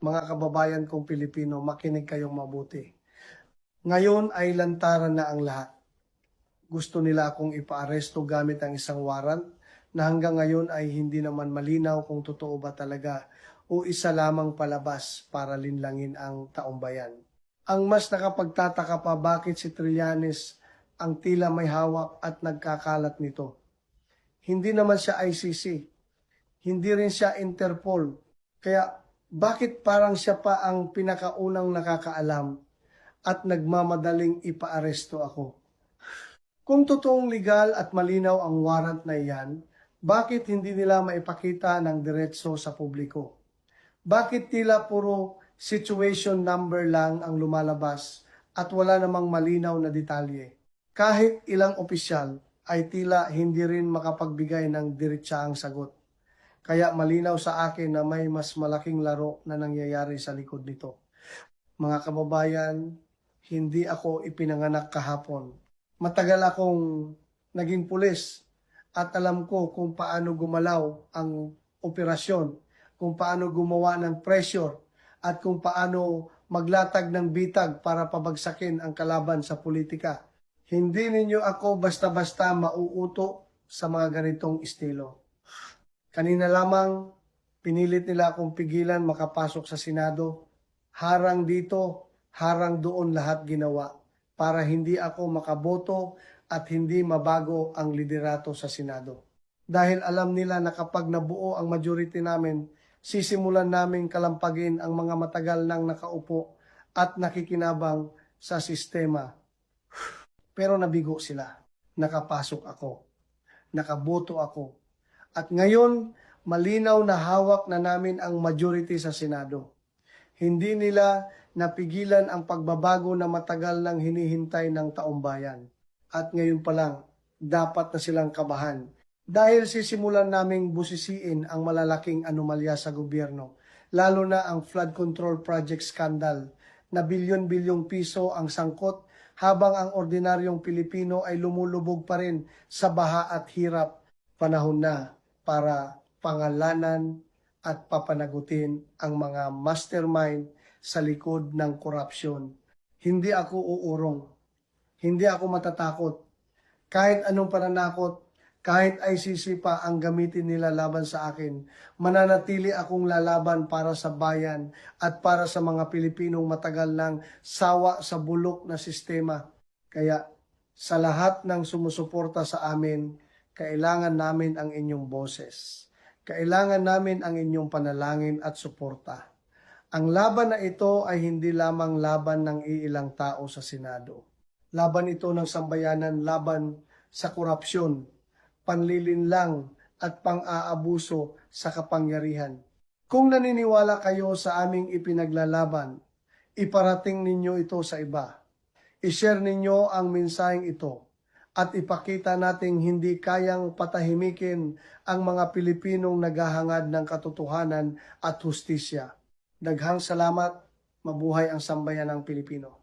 Mga kababayan kong Pilipino, makinig kayong mabuti. Ngayon ay lantaran na ang lahat. Gusto nila akong ipaaresto gamit ang isang warrant na hanggang ngayon ay hindi naman malinaw kung totoo ba talaga o isa lamang palabas para linlangin ang taumbayan. Ang mas nakapagtataka pa, bakit si Trillanes ang tila may hawak at nagkakalat nito. Hindi naman siya ICC, hindi rin siya Interpol, kaya bakit parang siya pa ang pinakaunang nakakaalam at nagmamadaling ipaaresto ako? Kung totoong legal at malinaw ang warrant na iyan, bakit hindi nila maipakita ng diretso sa publiko? Bakit tila puro situation number lang ang lumalabas at wala namang malinaw na detalye? Kahit ilang opisyal ay tila hindi rin makapagbigay ng diretsaang sagot. Kaya malinaw sa akin na may mas malaking laro na nangyayari sa likod nito. Mga kababayan, hindi ako ipinanganak kahapon. Matagal akong naging pulis at alam ko kung paano gumalaw ang operasyon, kung paano gumawa ng pressure, at kung paano maglatag ng bitag para pabagsakin ang kalaban sa politika. Hindi ninyo ako basta-basta mauuto sa mga ganitong estilo. Kanina lamang, pinilit nila akong pigilan makapasok sa Senado. Harang dito, harang doon, lahat ginawa para hindi ako makaboto at hindi mabago ang liderato sa Senado. Dahil alam nila na kapag nabuo ang majority namin, sisimulan namin kalampagin ang mga matagal nang nakaupo at nakikinabang sa sistema. Pero nabigo sila. Nakapasok ako. Nakaboto ako. At ngayon, malinaw na hawak na namin ang majority sa Senado. Hindi nila napigilan ang pagbabago na matagal nang hinihintay ng taumbayan. At ngayon pa lang, dapat na silang kabahan. Dahil sisimulan naming busisiin ang malalaking anomalya sa gobyerno, lalo na ang flood control project scandal na bilyon-bilyong piso ang sangkot habang ang ordinaryong Pilipino ay lumulubog pa rin sa baha at hirap. Panahon na para pangalanan at papanagutin ang mga mastermind sa likod ng korupsyon. Hindi ako uurong. Hindi ako matatakot. Kahit anong pananakot, kahit ICC pa ang gamitin nila laban sa akin, mananatili akong lalaban para sa bayan at para sa mga Pilipinong matagal nang sawa sa bulok na sistema. Kaya sa lahat ng sumusuporta sa amin, kailangan namin ang inyong boses. Kailangan namin ang inyong panalangin at suporta. Ang laban na ito ay hindi lamang laban ng iilang tao sa Senado. Laban ito ng sambayanan, laban sa korupsyon, panlilinlang at pang-aabuso sa kapangyarihan. Kung naniniwala kayo sa aming ipinaglalaban, iparating ninyo ito sa iba. I-share ninyo ang mensaheng ito at ipakita nating hindi kayang patahimikin ang mga Pilipinong naghahangad ng katotohanan at hustisya. Daghang salamat, mabuhay ang sambayanang Pilipino.